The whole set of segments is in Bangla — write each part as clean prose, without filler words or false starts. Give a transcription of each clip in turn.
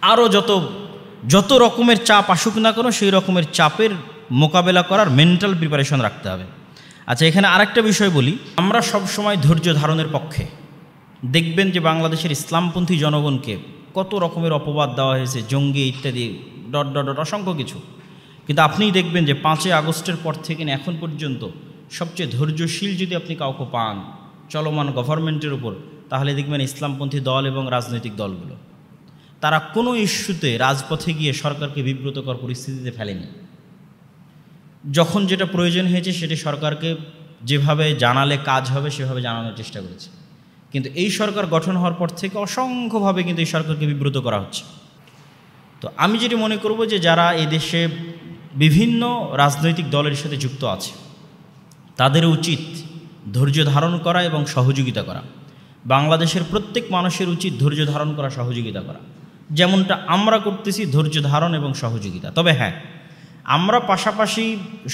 আরও যত রকমের চাপ আসুক না কেন সেই রকমের চাপের মোকাবেলা করার মেন্টাল প্রিপারেশন রাখতে হবে। আচ্ছা, এখানে আরেকটা বিষয় বলি, আমরা সব সময় ধৈর্য ধারণের পক্ষে। দেখবেন যে বাংলাদেশের ইসলামপন্থী জনগণকে কত রকমের অপবাদ দেওয়া হয়েছে, জঙ্গি ইত্যাদি ডট ডট ডট অসংখ্য কিছু, কিন্তু আপনিই দেখবেন যে 5ই আগস্টের পর থেকে এখন পর্যন্ত সবচেয়ে ধৈর্যশীল যদি আপনি কাউকে পান চলমান গভর্নমেন্টের উপর, তাহলে দেখবেন ইসলামপন্থী দল এবং রাজনৈতিক দলগুলো। তারা কোনো ইস্যুতে রাজপথে গিয়ে সরকারকে বিব্রতকর পরিস্থিতিতে ফেলেনি। যখন যেটা প্রয়োজন হয়েছে সেটি সরকারকে যেভাবে জানালে কাজ হবে সেভাবে জানানোর চেষ্টা করেছে। কিন্তু এই সরকার গঠন হওয়ার পর থেকে অসংখ্যভাবে কিন্তু এই সরকারকে বিব্রত করা হচ্ছে। তো আমি যেটি মনে করব যে যারা এই দেশে বিভিন্ন রাজনৈতিক দলের সাথে যুক্ত আছে তাদের উচিত ধৈর্য ধারণ করা এবং সহযোগিতা করা। বাংলাদেশের প্রত্যেক মানুষের উচিত ধৈর্য ধারণ করা, সহযোগিতা করা, যেমনটা আমরা করতেছি, ধৈর্য ধারণ এবং সহযোগিতা। তবে হ্যাঁ, আমরা পাশাপাশি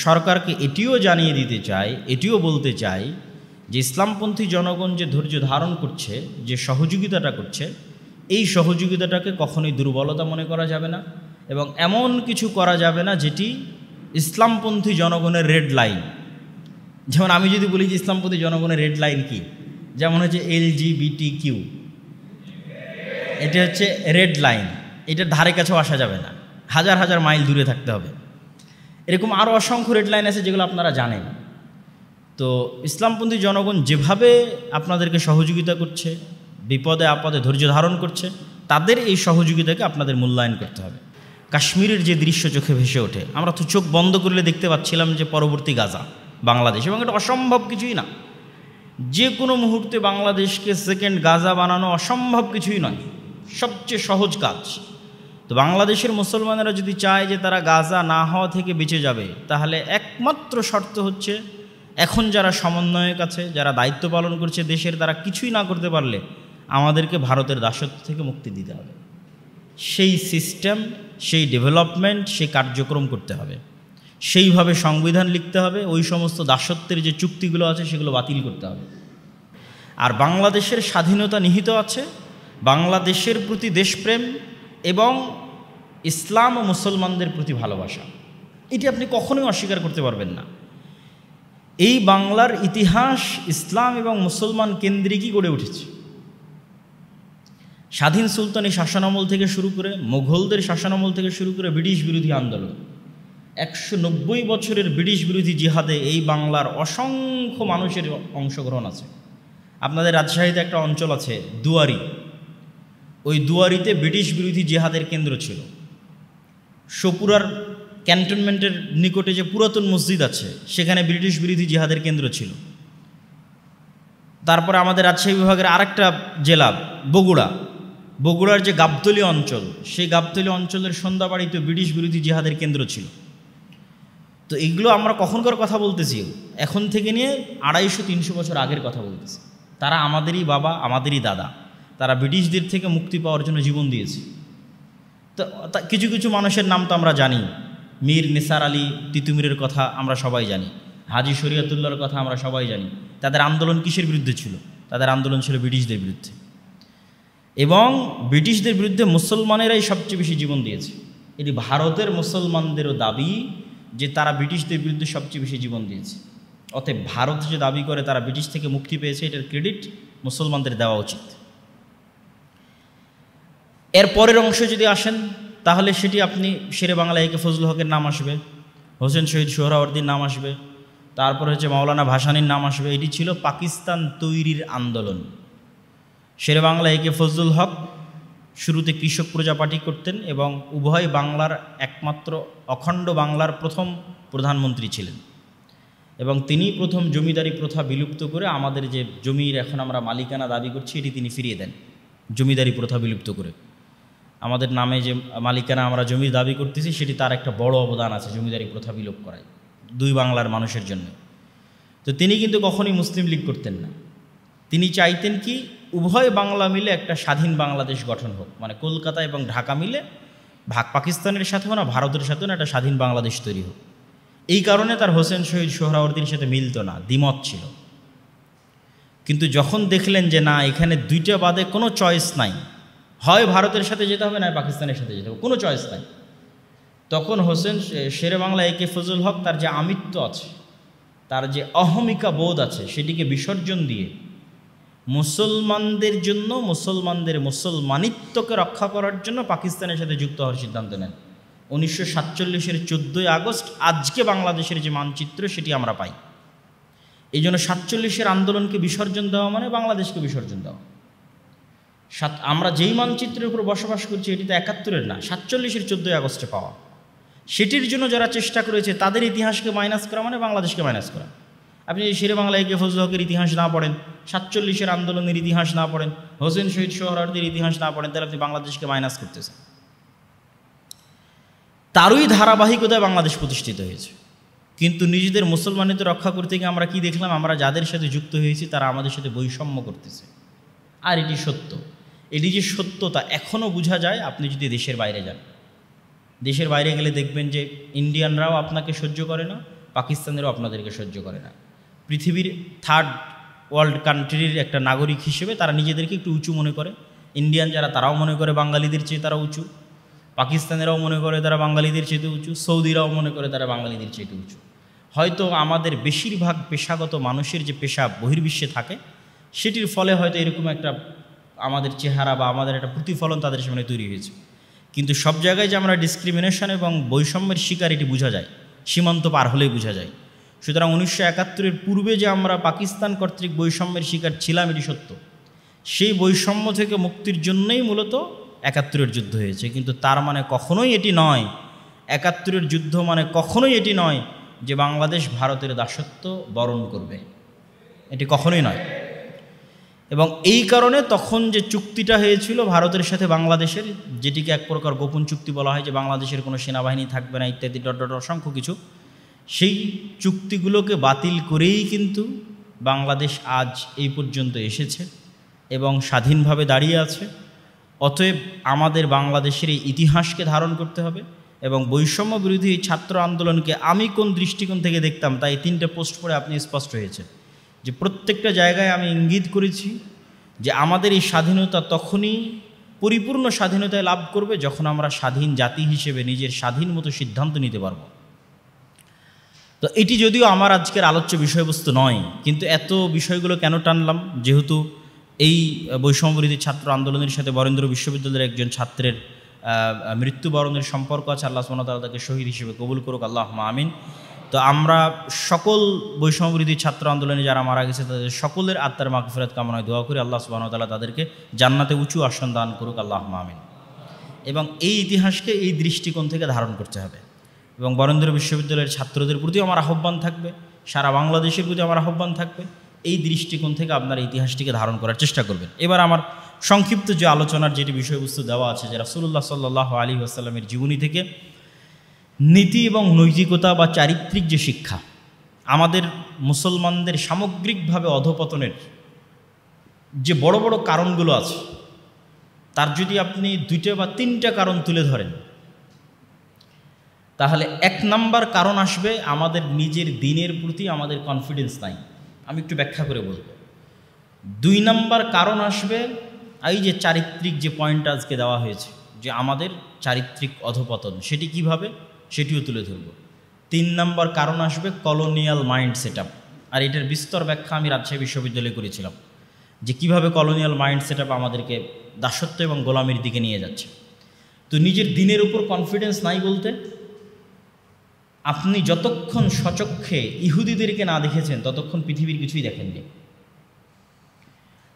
সরকারকে এটিও জানিয়ে দিতে চাই, এটিও বলতে চাই যে ইসলামপন্থী জনগণ যে ধৈর্য ধারণ করছে, যে সহযোগিতাটা করছে, এই সহযোগিতাটাকে কখনোই দুর্বলতা মনে করা যাবে না এবং এমন কিছু করা যাবে না যেটি ইসলামপন্থী জনগণের রেড লাইন। যেমন আমি যদি বলি যে ইসলামপন্থী জনগণের রেড লাইন কি, যেমন হচ্ছে LGBTQ, এটা হচ্ছে রেড লাইন, এটার ধারে কাছেও আসা যাবে না, হাজার হাজার মাইল দূরে থাকতে হবে। এরকম আরও অসংখ্য রেড লাইন আছে যেগুলো আপনারা জানেন। তো ইসলামপন্থী জনগণ যেভাবে আপনাদেরকে সহযোগিতা করছে, বিপদে আপদে ধৈর্য ধারণ করছে, তাদের এই সহযোগিতাকে আপনাদের মূল্যায়ন করতে হবে। কাশ্মীরের যে দৃশ্য চোখে ভেসে ওঠে, আমরা তো চোখ বন্ধ করলে দেখতে পাচ্ছিলাম যে পরবর্তী গাজা বাংলাদেশ, এবং এটা অসম্ভব কিছুই না। যে কোনো মুহূর্তে বাংলাদেশকে সেকেন্ড গাজা বানানো অসম্ভব কিছুই নয়, সবচেয়ে সহজ কাজ। তো বাংলাদেশের মুসলমানেরা যদি চায় যে তারা গাজা না হওয়া থেকে বেঁচে যাবে, তাহলে একমাত্র শর্ত হচ্ছে এখন যারা সমন্বয়ক আছে, যারা দায়িত্ব পালন করছে দেশের, তারা কিছুই না করতে পারলে আমাদেরকে ভারতের দাসত্ব থেকে মুক্তি দিতে হবে। সেই সিস্টেম, সেই ডেভেলপমেন্ট, সেই কার্যক্রম করতে হবে, সেইভাবে সংবিধান লিখতে হবে, ওই সমস্ত দাসত্বের যে চুক্তিগুলো আছে সেগুলো বাতিল করতে হবে। আর বাংলাদেশের স্বাধীনতা নিহিত আছে বাংলাদেশের প্রতি দেশপ্রেম এবং ইসলাম ও মুসলমানদের প্রতি ভালোবাসা, এটি আপনি কখনোই অস্বীকার করতে পারবেন না। এই বাংলার ইতিহাস ইসলাম এবং মুসলমান কেন্দ্রিকই গড়ে উঠেছে। স্বাধীন সুলতানি শাসনামল থেকে শুরু করে, মোগলদের শাসনামল থেকে শুরু করে ব্রিটিশ বিরোধী আন্দোলন, 190 বছরের ব্রিটিশ বিরোধী জিহাদে এই বাংলার অসংখ্য মানুষের অংশগ্রহণ আছে। আপনাদের রাজশাহীতে একটা অঞ্চল আছে দুয়ারি, ওই দুয়ারিতে ব্রিটিশ বিরোধী জিহাদের কেন্দ্র ছিল। সপুরার ক্যান্টনমেন্টের নিকটে যে পুরাতন মসজিদ আছে সেখানে ব্রিটিশ বিরোধী জিহাদের কেন্দ্র ছিল। তারপরে আমাদের রাজশাহী বিভাগের আরেকটা জেলা বগুড়ার যে গাবতলী অঞ্চল, সেই গাবতলী অঞ্চলের সন্ধ্যাবাড়িতে ব্রিটিশ বিরোধী জিহাদের কেন্দ্র ছিল। তো এগুলো আমরা কখনকার কথা বলতেছি, এখন থেকে নিয়ে 250-300 বছর আগের কথা বলতেছি। তারা আমাদেরই বাবা, আমাদেরই দাদা, তারা ব্রিটিশদের থেকে মুক্তি পাওয়ার জন্য জীবন দিয়েছে। তো কিছু কিছু মানুষের নাম তো আমরা জানি, মীর নিসার আলী তিতুমিরের কথা আমরা সবাই জানি, হাজি শরিয়তুল্লাহর কথা আমরা সবাই জানি। তাদের আন্দোলন কিসের বিরুদ্ধে ছিল? তাদের আন্দোলন ছিল ব্রিটিশদের বিরুদ্ধে, এবং ব্রিটিশদের বিরুদ্ধে মুসলমানেরাই সবচেয়ে বেশি জীবন দিয়েছে। এটি ভারতের মুসলমানদেরও দাবি যে তারা ব্রিটিশদের বিরুদ্ধে সবচেয়ে বেশি জীবন দিয়েছে। অতএব ভারত যে দাবি করে তারা ব্রিটিশ থেকে মুক্তি পেয়েছে, এটার ক্রেডিট মুসলমানদের দেওয়া উচিত। এর পরের অংশে যদি আসেন তাহলে সেটি আপনি শেরে বাংলা একে ফজলুল হকের নাম আসবে, হোসেন শহীদ সোহরাওয়ার্দীর নাম আসবে, তারপর হচ্ছে মাওলানা ভাসানীর নাম আসবে। এটি ছিল পাকিস্তান তৈরির আন্দোলন। শেরে বাংলা একে ফজলুল হক শুরুতে কৃষক প্রজা পার্টি করতেন এবং উভয় বাংলার একমাত্র অখণ্ড বাংলার প্রথম প্রধানমন্ত্রী ছিলেন, এবং তিনি প্রথম জমিদারি প্রথা বিলুপ্ত করে আমাদের যে জমির এখন আমরা মালিকানা দাবি করছি এটি তিনি ফিরিয়ে দেন। জমিদারি প্রথা বিলুপ্ত করে আমাদের নামে যে মালিকানা আমরা জমির দাবি করতেছি সেটি তার একটা বড় অবদান আছে জমিদারি প্রথা বিলোপ করায় দুই বাংলার মানুষের জন্য। তো তিনি কিন্তু কখনোই মুসলিম লীগ করতেন না। তিনি চাইতেন কি উভয় বাংলা মিলে একটা স্বাধীন বাংলাদেশ গঠন হোক, মানে কলকাতা এবং ঢাকা মিলে পাকিস্তানের সাথেও না ভারতের সাথেও না একটা স্বাধীন বাংলাদেশ তৈরি হোক। এই কারণে তার হোসেন শহীদ সোহরাওয়ার্দীর সাথে মিলত না, দ্বিমত ছিল। কিন্তু যখন দেখলেন যে না, এখানে দুইটা বাদে কোনো চয়েস নাই, হয় ভারতের সাথে যেতে হবে, না পাকিস্তানের সাথে যেতে হবে, কোনো চয়েস নাই। তখন হোসেন শেরে বাংলা একে ফজল হক তার যে আমিত্ব আছে, তার যে অহমিকা বোধ আছে, সেটিকে বিসর্জন দিয়ে মুসলমানদের জন্য, মুসলমানদের মুসলমানিত্বকে রক্ষা করার জন্য পাকিস্তানের সাথে যুক্ত হওয়ার সিদ্ধান্ত নেন। 1947-এর 14ই আগস্ট আজকে বাংলাদেশের যে মানচিত্র সেটি আমরা পাই। এই জন্য 47-এর আন্দোলনকে বিসর্জন দেওয়া মানে বাংলাদেশকে বিসর্জন দেওয়া। আমরা যেই মানচিত্রের উপর বসবাস করছি এটি তো 71-এর না, 47-এর 14ই আগস্টে পাওয়া। সেটির জন্য যারা চেষ্টা করেছে তাদের ইতিহাসকে মাইনাস করা মানে বাংলাদেশকে মাইনাস করা। আপনি শেরে বাংলা একে ফজল হকের ইতিহাস না পড়েন, 47-এর আন্দোলনের ইতিহাস না পড়েন, হোসেন শহীদ সোহরাওয়ার্দীর ইতিহাস না পড়েন, তাহলে আপনি বাংলাদেশকে মাইনাস করতেছেন। তারই ধারাবাহিকতায় বাংলাদেশ প্রতিষ্ঠিত হয়েছে। কিন্তু নিজেদের মুসলমানিত্ব রক্ষা করতে গিয়ে আমরা কি দেখলাম? আমরা যাদের সাথে যুক্ত হয়েছি তারা আমাদের সাথে বৈষম্য করতেছে। আর এটি সত্য। এটি যে সত্যতা এখনও বোঝা যায় আপনি যদি দেশের বাইরে যান। দেশের বাইরে গেলে দেখবেন যে ইন্ডিয়ানরাও আপনাকে সহ্য করে না, পাকিস্তানেরও আপনাদেরকে সহ্য করে না। পৃথিবীর থার্ড ওয়ার্ল্ড কান্ট্রির একটা নাগরিক হিসেবে তারা নিজেদেরকে একটু উঁচু মনে করে। ইন্ডিয়ান যারা তারাও মনে করে বাঙালিদের চেয়ে তারা উঁচু, পাকিস্তানেরাও মনে করে তারা বাঙালিদের চেয়ে উঁচু, সৌদিরাও মনে করে তারা বাঙালিদের চেয়ে উঁচু। হয়তো আমাদের বেশিরভাগ পেশাগত মানুষের যে পেশা বহির্বিশ্বে থাকে সেটির ফলে হয়তো এরকম একটা আমাদের চেহারা বা আমাদের একটা প্রতিফলন তাদের সামনে তৈরি হয়েছে। কিন্তু সব জায়গায় যে আমরা ডিসক্রিমিনেশন এবং বৈষম্যের শিকার এটি বোঝা যায়, সীমান্ত পার হলেই বোঝা যায়। সুতরাং 1971-এর পূর্বে যে আমরা পাকিস্তান কর্তৃক বৈষম্যের শিকার ছিলাম এটি সত্য। সেই বৈষম্য থেকে মুক্তির জন্যই মূলত 71-এর যুদ্ধ হয়েছে। কিন্তু তার মানে কখনোই এটি নয়, 71-এর যুদ্ধ মানে কখনোই এটি নয় যে বাংলাদেশ ভারতের দাসত্ব বরণ করবে, এটি কখনোই নয়। এবং এই কারণে তখন যে চুক্তিটা হয়েছিল ভারতের সাথে বাংলাদেশের, যেটিকে এক প্রকার গোপন চুক্তি বলা হয়, যে বাংলাদেশের কোনো সেনাবাহিনী থাকবে না ইত্যাদি অসংখ্য কিছু, সেই চুক্তিগুলোকে বাতিল করেই কিন্তু বাংলাদেশ আজ এই পর্যন্ত এসেছে এবং স্বাধীনভাবে দাঁড়িয়ে আছে। অতএব আমাদের বাংলাদেশের এই ইতিহাসকে ধারণ করতে হবে এবং বৈষম্য বিরোধী এই ছাত্র আন্দোলনকে আমি কোন দৃষ্টিকোণ থেকে দেখতাম তাই 3টে পোস্ট পড়ে আপনি স্পষ্ট হয়েছে যে প্রত্যেকটা জায়গায় আমি ইঙ্গিত করেছি যে আমাদের এই স্বাধীনতা তখনই পরিপূর্ণ স্বাধীনতায় লাভ করবে যখন আমরা স্বাধীন জাতি হিসেবে নিজের স্বাধীন মতো সিদ্ধান্ত নিতে পারব। তো এটি যদিও আমার আজকের আলোচ্য বিষয়বস্তু নয়, কিন্তু এত বিষয়গুলো কেন টানলাম? যেহেতু এই বৈষম্যবিরোধী ছাত্র আন্দোলনের সাথে বরেন্দ্র বিশ্ববিদ্যালয়ের একজন ছাত্রের মৃত্যুবরণের সম্পর্ক আছে। আল্লাহ সুবহানাহু ওয়া তাআলা তাকে শহীদ হিসেবে কবুল করুক, আল্লাহুম্মা আমিন। তো আমরা সকল বৈষম্যবিরোধী ছাত্র আন্দোলনে যারা মারা গেছে তাদের সকলের আত্মার মাগফিরাত কামনায় দোয়া করি, আল্লাহ সুবহানাহু ওয়া তাআলা তাদেরকে জান্নাতে উঁচু আসন দান করুক, আল্লাহুম্মা আমিন। এবং এই ইতিহাসকে এই দৃষ্টিকোণ থেকে ধারণ করতে হবে এবং বরেন্দ্র বিশ্ববিদ্যালয়ের ছাত্রদের প্রতিও আমার আহ্বান থাকবে, সারা বাংলাদেশের প্রতি আমার আহ্বান থাকবে, এই দৃষ্টিকোণ থেকে আপনারা ইতিহাসটিকে ধারণ করার চেষ্টা করবেন। এবার আমার সংক্ষিপ্ত যে আলোচনার যেটি বিষয়বস্তু দেওয়া আছে, যে রাসূলুল্লাহ সাল্লাল্লাহু আলাইহি ওয়াসাল্লামের জীবনী থেকে নীতি এবং নৈতিকতা বা চারিত্রিক যে শিক্ষা, আমাদের মুসলমানদের সামগ্রিকভাবে অধঃপতনের যে বড় বড় কারণগুলো আছে তার যদি আপনি 2টা বা 3টা কারণ তুলে ধরেন, তাহলে 1 নাম্বার কারণ আসবে আমাদের নিজের দিনের প্রতি আমাদের কনফিডেন্স নাই। আমি একটু ব্যাখ্যা করে বলবো। 2 নাম্বার কারণ আসবে এই যে চারিত্রিক যে পয়েন্টটা আজকে দেওয়া হয়েছে, যে আমাদের চারিত্রিক অধঃপতন, সেটি কিভাবে সেটিও তুলে ধরব। 3 নাম্বার কারণ আসবে কলোনিয়াল মাইন্ড সেটআপ, আর এটার বিস্তর ব্যাখ্যা আমি রাজশাহী বিশ্ববিদ্যালয়ে করেছিলাম, যে কিভাবে কলোনিয়াল মাইন্ড সেটআপ আমাদেরকে দাসত্ব এবং গোলামির দিকে নিয়ে যাচ্ছে। তো নিজের দিনের উপর কনফিডেন্স নাই বলতে, আপনি যতক্ষণ সচক্ষে ইহুদিদেরকে না দেখেছেন ততক্ষণ পৃথিবীর কিছুই দেখেননি।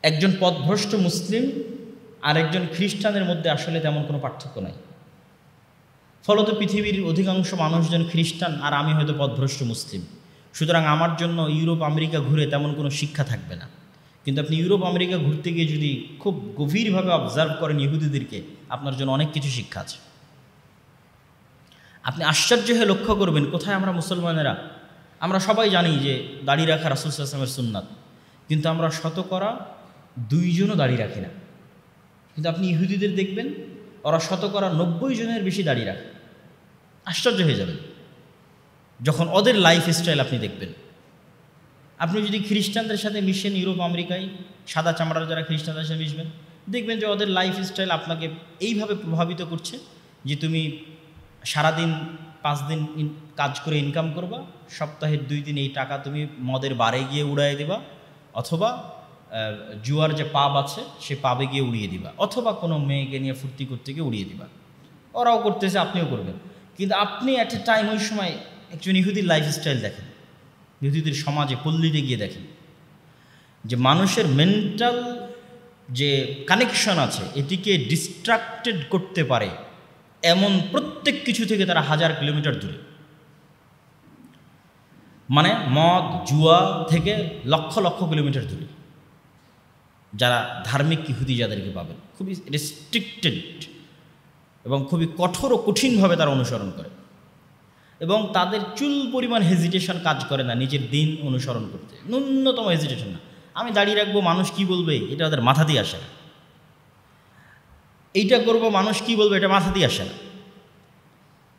একজন পথভ্রষ্ট মুসলিম আর একজন খ্রিস্টানের মধ্যে আসলে তেমন কোনো পার্থক্য নাই। ফলত পৃথিবীর অধিকাংশ মানুষজন খ্রিস্টান আর আমি হয়তো পথভ্রষ্ট মুসলিম। সুতরাং আমার জন্য ইউরোপ আমেরিকা ঘুরে তেমন কোনো শিক্ষা থাকবে না। কিন্তু আপনি ইউরোপ আমেরিকা ঘুরতে গিয়ে যদি খুব গভীরভাবে অবজার্ভ করেন ইহুদিদেরকে, আপনার জন্য অনেক কিছু শিক্ষা আছে। আপনি আশ্চর্য হয়ে লক্ষ্য করবেন কোথায় আমরা মুসলমানেরা, আমরা সবাই জানি যে দাড়ি রাখা রাসূল সাল্লাল্লাহু আলাইহি ওয়াসাল্লামের সুন্নাত, কিন্তু আমরা শতকরা 2 জনও দাড়ি রাখি না। কিন্তু আপনি ইহুদিদের দেখবেন ওরা শতকরা 90 জনের বেশি দাড়ি রাখে। আশ্চর্য হয়ে যাবেন যখন ওদের লাইফ স্টাইল আপনি দেখবেন। আপনি যদি খ্রিস্টানদের সাথে মিশেন ইউরোপ আমেরিকায়, সাদা চামড়ার যারা খ্রিস্টানদের সাথে মিশবেন, দেখবেন যে ওদের লাইফস্টাইল আপনাকে এইভাবে প্রভাবিত করছে যে তুমি সারাদিন 5 দিন কাজ করে ইনকাম করবা, সপ্তাহের 2 দিন এই টাকা তুমি মদের বারে গিয়ে উড়াই দিবা, অথবা জুয়ার যে পাব আছে সে পাবে গিয়ে উড়িয়ে দিবা, অথবা কোনো মেয়েকে নিয়ে ফুর্তি করতে গিয়ে উড়িয়ে দিবা। ওরাও করতেছে, আপনিও করবেন। কিন্তু আপনি অ্যাট এ টাইম ওই সময় একজন ইহুদির লাইফস্টাইল দেখেন, ইহুদিদের সমাজে পল্লীতে গিয়ে দেখেন যে মানুষের মেন্টাল যে কানেকশন আছে এটিকে ডিস্ট্রাক্টেড করতে পারে এমন প্রত্যেক কিছু থেকে তারা 1000 কিলোমিটার দূরে। মানে মদ জুয়া থেকে লক্ষ লক্ষ কিলোমিটার দূরে যারা ধার্মিক ইহুদি যাদেরকে পাবেন, খুবই রেস্ট্রিক্টেড এবং খুবই কঠোর ও কঠিনভাবে তারা অনুসরণ করে, এবং তাদের চুল পরিমাণ হেজিটেশন কাজ করে না নিজের দিন অনুসরণ করতে, ন্যূনতম হেজিটেশন না। আমি দাঁড়িয়ে রাখবো, মানুষ কি বলবে এটা ওদের মাথা দিয়ে আসে না। এইটা করবো, মানুষ কি বলবে এটা মাথা দিয়ে আসে না।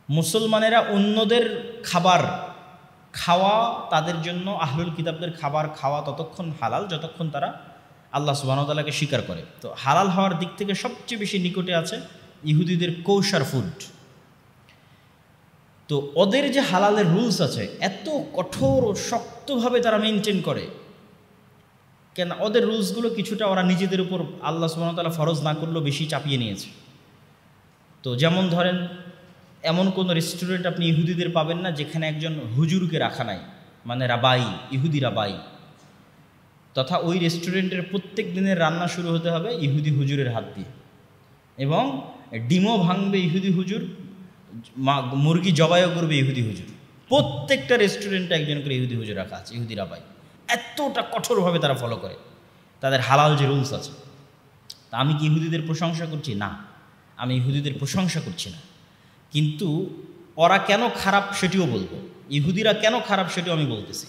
মুসলমানেরা অন্যদের খাবার খাওয়া, তাদের জন্য আহলুল কিতাবদের খাবার খাওয়া ততক্ষণ হালাল যতক্ষণ তারা আল্লাহ সুবহানাহু ওয়া তাআলাকে স্বীকার করে। তো হালাল হওয়ার দিক থেকে সবচেয়ে বেশি নিকটে আছে ইহুদিদের কৌশার ফুড। তো ওদের যে হালালের রুলস আছে এত কঠোর ও শক্তভাবে তারা মেনটেন করে, কেন ওদের রুলসগুলো কিছুটা ওরা নিজেদের উপর আল্লাহ সুবহানাহু ওয়া তাআলা ফরজ না করলেও বেশি চাপিয়ে নিয়েছে। তো যেমন ধরেন, এমন কোনো রেস্টুরেন্ট আপনি ইহুদিদের পাবেন না যেখানে একজন হুজুরকে রাখা নাই, মানে রাবাই, ইহুদি রাবাই, তথা ওই রেস্টুরেন্টের প্রত্যেক দিনের রান্না শুরু হতে হবে ইহুদি হুজুরের হাত দিয়ে, এবং ডিমও ভাঙবে ইহুদি হুজুর, মুরগি জবাইও করবে ইহুদি হুজুর। প্রত্যেকটা রেস্টুরেন্টে একজন করে ইহুদি হুজুর রাখা আছে, ইহুদি রাবাই। এতটা কঠোরভাবে তারা ফলো করে তাদের হালাল যে রুলস আছে। তা আমি কি ইহুদিদের প্রশংসা করছি? না, আমি ইহুদিদের প্রশংসা করছি না, কিন্তু ওরা কেন খারাপ সেটিও বলবো, ইহুদিরা কেন খারাপ সেটিও আমি বলতেছি।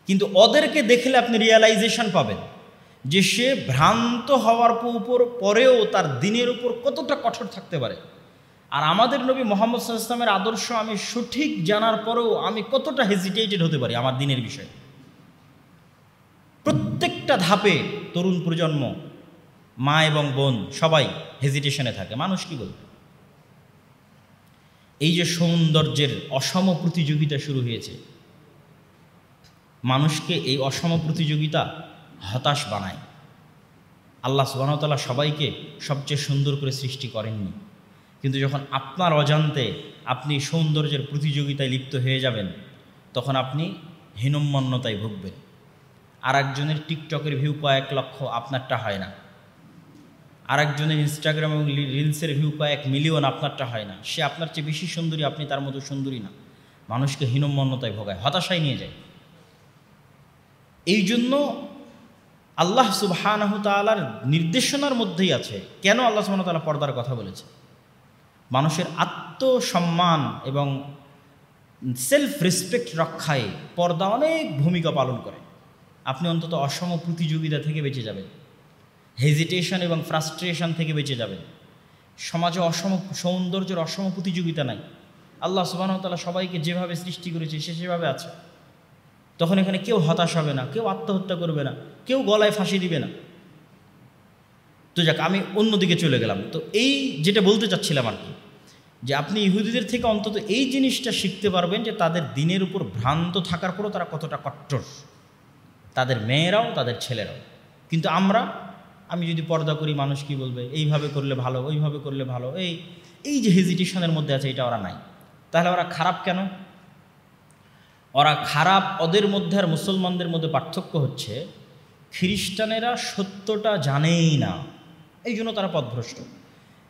কিন্তু ওদেরকে দেখলে আপনি রিয়ালাইজেশন পাবেন যে সে ভ্রান্ত হওয়ার পরেও তার দিনের উপর কতটা কঠোর থাকতে পারে। আর আমাদের নবী মুহাম্মদ সাল্লাল্লাহু আলাইহি ওয়াসাল্লামের আদর্শ আমি সঠিক জানার পরেও আমি কতটা হেজিটেটেড হতে পারি আমার দিনের বিষয়ে। প্রত্যেকটা ধাপে তরুণ প্রজন্ম, মা এবং বোন সবাই হেজিটেশনে থাকে, মানুষ কি বলবে। এই যে সৌন্দর্যের অসম প্রতিযোগিতা শুরু হয়েছে, মানুষকে এই অসম প্রতিযোগিতা হতাশ বানায়। আল্লাহ সুবহানাহু ওয়া তাআলা সবাইকে সবচেয়ে সুন্দর করে সৃষ্টি করেননি, কিন্তু যখন আপনার অজান্তে আপনি সৌন্দর্যের প্রতিযোগিতায় লিপ্ত হয়ে যাবেন তখন আপনি হীনম্মন্যতায় ভুগবেন। আর একজনের টিকটকের ভিউ কয়েক লক্ষ, আপনারটা হয় না। আর একজনের ইনস্টাগ্রাম এবং রিলসের ভিউ কয়েক মিলিয়ন, আপনারটা হয় না। সে আপনার চেয়ে বেশি সুন্দরী, আপনি তার মতো সুন্দরী না। মানুষকে হীনম্মন্যতায় ভোগায়, হতাশায় নিয়ে যায়। এই জন্য আল্লাহ সুবহানাহু ওয়া তাআলার নির্দেশনার মধ্যেই আছে কেন আল্লাহ সুবহানাহু ওয়া তাআলা পর্দার কথা বলেছে। মানুষের আত্মসম্মান এবং সেলফ রেসপেক্ট রক্ষায় পর্দা অনেক ভূমিকা পালন করে। আপনি অন্তত অসম প্রতিযোগিতা থেকে বেঁচে যাবেন, হেজিটেশন এবং ফ্রাস্ট্রেশন থেকে বেঁচে যাবেন। সমাজে সৌন্দর্যের অসম প্রতিযোগিতা নাই। আল্লাহ সুবহানাহু ওয়া তাআলা সবাইকে যেভাবে সৃষ্টি করেছে সে সেভাবে আছে। তখন এখানে কেউ হতাশ হবে না, কেউ আত্মহত্যা করবে না, কেউ গলায় ফাঁসি দিবে না। তো যাক, আমি অন্যদিকে চলে গেলাম। তো এই যেটা বলতে চাচ্ছিলাম আর কি, যে আপনি ইহুদিদের থেকে অন্তত এই জিনিসটা শিখতে পারবেন যে তাদের দিনের উপর ভ্রান্ত থাকার পরও তারা কতটা কট্টর, তাদের মেয়েরাও তাদের ছেলেরাও। কিন্তু আমি যদি পর্দা করি মানুষ কি বলবে, এইভাবে করলে ভালো, ওইভাবে করলে ভালো, এই যে হেজিটেশনের মধ্যে আছে এটা ওরা নাই। তাহলে ওরা খারাপ কেন? ওরা খারাপ, ওদের মধ্যে আর মুসলমানদের মধ্যে পার্থক্য হচ্ছে খ্রিস্টানেরা সত্যটা জানেই না, এই জন্য তারা পথভ্রষ্ট।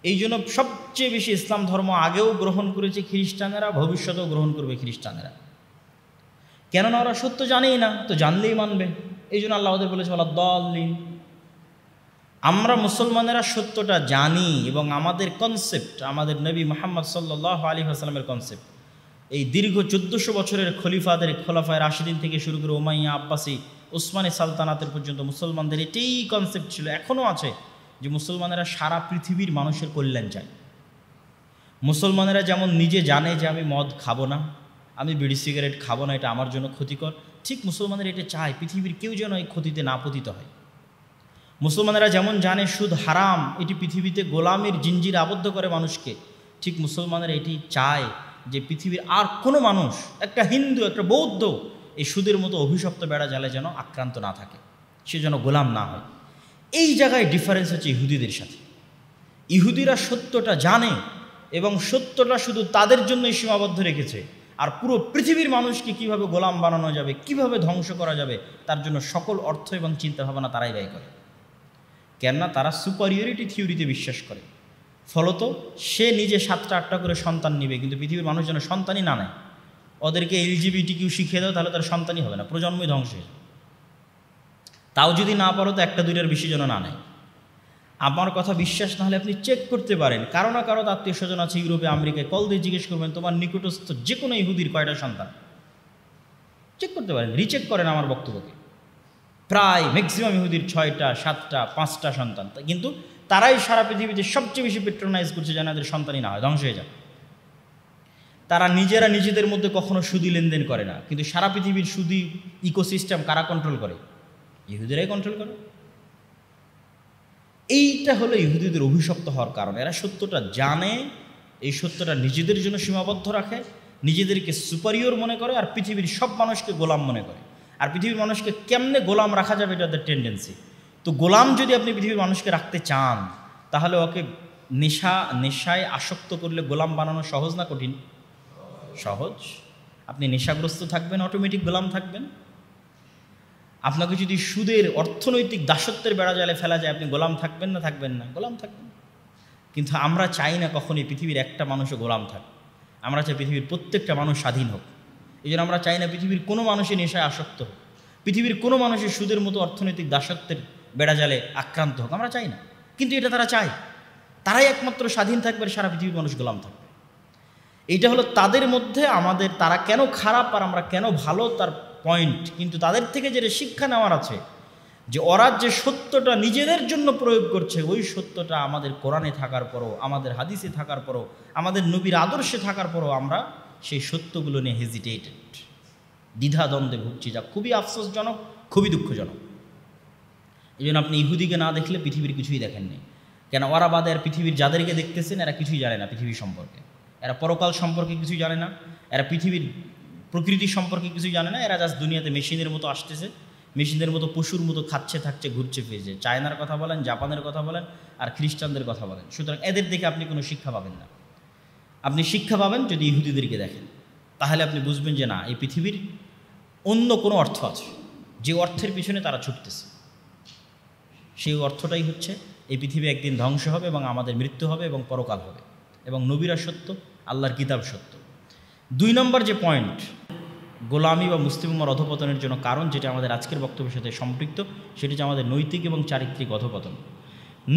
এই জন্য সবচেয়ে বেশি ইসলাম ধর্ম আগেও গ্রহণ করেছে খ্রিস্টানেরা, ভবিষ্যতেও গ্রহণ করবে খ্রিস্টানেরা। কেননা ওরা সত্য জানেই না, তো জানলেই মানবে। এই জন্য আল্লাহ ওদের বলেছে ওয়ালা দাল্লিন। আমরা মুসলমানেরা সত্যটা জানি এবং আমাদের কনসেপ্ট, আমাদের নবী মুহাম্মদ সাল্লাল্লাহু আলাইহি ওয়াসাল্লামের কনসেপ্ট, এই দীর্ঘ 1400 বছরের খোলাফায়ে রাশিদিন থেকে শুরু করে উমাইয়া, আব্বাসি, উসমানী সালতানাতের পর্যন্ত মুসলমানদের এটাই কনসেপ্ট ছিল, এখনও আছে, যে মুসলমানেরা সারা পৃথিবীর মানুষের কল্যাণ চায়। মুসলমানেরা যেমন নিজে জানে যে আমি মদ খাবো না, আমি বিড়ি সিগারেট খাবো না, এটা আমার জন্য ক্ষতিকর, ঠিক মুসলমানের এটা চায় পৃথিবীর কেউ যেন এই ক্ষতিতে না পতিত হয়। মুসলমানেরা যেমন জানে সুদ হারাম, এটি পৃথিবীতে গোলামের জিঞ্জিরে আবদ্ধ করে মানুষকে, ঠিক মুসলমানেরা এটি চায় যে পৃথিবীর আর কোনো মানুষ, একটা হিন্দু, একটা বৌদ্ধ, এই সুদের মতো অভিশপ্ত বেড়া জালে যেন আক্রান্ত না থাকে, সে যেন গোলাম না হয়। এই জায়গায় ডিফারেন্স হচ্ছে ইহুদিদের সাথে। ইহুদিরা সত্যটা জানে এবং সত্যটা শুধু তাদের জন্যই সীমাবদ্ধ রেখেছে, আর পুরো পৃথিবীর মানুষকে কিভাবে গোলাম বানানো যাবে, কিভাবে ধ্বংস করা যাবে, তার জন্য সকল অর্থ এবং চিন্তাভাবনা তারাই ব্যয় করে। কেননা তারা সুপারিয়রিটি থিওরিতে বিশ্বাস করে। ফলত সে নিজে 7টা 8টা করে সন্তান নেবে, কিন্তু পৃথিবীর মানুষ যেন সন্তানই না নেয়। ওদেরকে LGBTQ শিখিয়ে দাও, তাহলে তার সন্তানই হবে না, প্রজন্মই ধ্বংস হয়ে যাবে। তাও যদি না পারো তো 1টা 2টার বেশি যেন না নেয়। আমার কথা বিশ্বাস না হলে আপনি চেক করতে পারেন, কারো না কারো আত্মীয় স্বজন আছে ইউরোপে, আমেরিকায়, কল দিয়ে জিজ্ঞেস করবেন তোমার নিকটস্থ যে কোনো ইহুদির কয়টা সন্তান। চেক করতে পারেন, রিচেক করেন আমার বক্তব্যকে। প্রায় ম্যাক্সিমাম ইহুদির 6টা 7টা 5টা সন্তান, কিন্তু তারাই সারা পৃথিবীতে সবচেয়ে বেশি পেট্রোনাইজ করছে যেন এদের সন্তানই না হয়, ধ্বংস হয়ে যায়। তারা নিজেরা নিজেদের মধ্যে কখনো সুদি লেনদেন করে না, কিন্তু সারা পৃথিবীর সুদি ইকোসিস্টেম কারা কন্ট্রোল করে? ইহুদিরাই কন্ট্রোল করে। এইটা হলো ইহুদিদের অভিশপ্ত হওয়ার কারণ। এরা সত্যটা জানে, এই সত্যটা নিজেদের জন্য সীমাবদ্ধ রাখে, নিজেদেরকে সুপারিয়র মনে করে, আর পৃথিবীর সব মানুষকে গোলাম মনে করে। আর পৃথিবীর মানুষকে কেমনে গোলাম রাখা যাবে, এটা ওদের টেন্ডেন্সি। তো গোলাম যদি আপনি পৃথিবীর মানুষকে রাখতে চান, তাহলে ওকে নেশায় আসক্ত করলে গোলাম বানানো সহজ না কঠিন? সহজ। আপনি নেশাগ্রস্ত থাকবেন, অটোমেটিক গোলাম থাকবেন। আপনাকে যদি সুদের অর্থনৈতিক দাসত্বের বেড়া জালে ফেলা যায়, আপনি গোলাম থাকবেন না? থাকবেন না, গোলাম থাকবেন। কিন্তু আমরা চাই না কখনই পৃথিবীর একটা মানুষও গোলাম থাক। আমরা চাই পৃথিবীর প্রত্যেকটা মানুষ স্বাধীন হোক। এই জন্য আমরা চাই না পৃথিবীর কোনো মানুষের নেশায় আসক্ত হোক, পৃথিবীর কোনো মানুষের সুদের মতো অর্থনৈতিক দাসত্বের বেড়া জালে আক্রান্ত হোক, আমরা চাই না। কিন্তু এটা তারা চায়, তারাই একমাত্র স্বাধীন থাকবে, সারা পৃথিবীর মানুষ গোলাম থাকবে। এইটা হলো তাদের মধ্যে আমাদের, তারা কেন খারাপ আর আমরা কেন ভালো তার পয়েন্ট। কিন্তু তাদের থেকে যেটা শিক্ষা নেওয়ার আছে, যে ওরা যে সত্যটা নিজেদের জন্য প্রয়োগ করছে, ওই সত্যটা আমাদের কোরআনে থাকার পরও, আমাদের হাদিসে থাকার পরও, আমাদের নবীর আদর্শে থাকার পরও আমরা সেই সত্যগুলো নিয়ে হেজিটেটেড, দ্বিধাদ্বন্দ্বে ভুগছি, যা খুবই আফসোসজনক, খুবই দুঃখজনক। এই জন্য আপনি ইহুদিকে না দেখলে পৃথিবীর কিছুই দেখেননি। কেন? ওরা বাদে আর পৃথিবীর যাদেরকে দেখতেছেন এরা কিছুই জানে না পৃথিবী সম্পর্কে, এরা পরকাল সম্পর্কে কিছুই জানে না, এরা পৃথিবীর প্রকৃতি সম্পর্কে কিছুই জানে না। এরা জাস্ট দুনিয়াতে মেশিনের মতো আসতেছে, মেশিনের মতো পশুর মতো খাচ্ছে, থাকছে, ঘুরছে ফিরছে। চায়নার কথা বলেন, জাপানের কথা বলেন, আর খ্রিস্টানদের কথা বলেন। সুতরাং এদের দেখে আপনি কোনো শিক্ষা পাবেন না। আপনি শিক্ষা পাবেন যদি ইহুদিদেরকে দেখেন, তাহলে আপনি বুঝবেন যে না, এই পৃথিবীর অন্য কোনো অর্থ আছে, যে অর্থের পিছনে তারা ছুটতেছে। সেই অর্থটাই হচ্ছে এই পৃথিবী একদিন ধ্বংস হবে এবং আমাদের মৃত্যু হবে এবং পরকাল হবে, এবং নবীরা সত্য, আল্লাহর কিতাব সত্য। 2 নম্বর যে পয়েন্ট, গোলামি বা মুসলিম উম্মার অধঃপতনের জন্য কারণ, যেটা আমাদের আজকের বক্তব্যের সাথে সম্পৃক্ত, সেটি হচ্ছে আমাদের নৈতিক এবং চারিত্রিক অধঃপতন।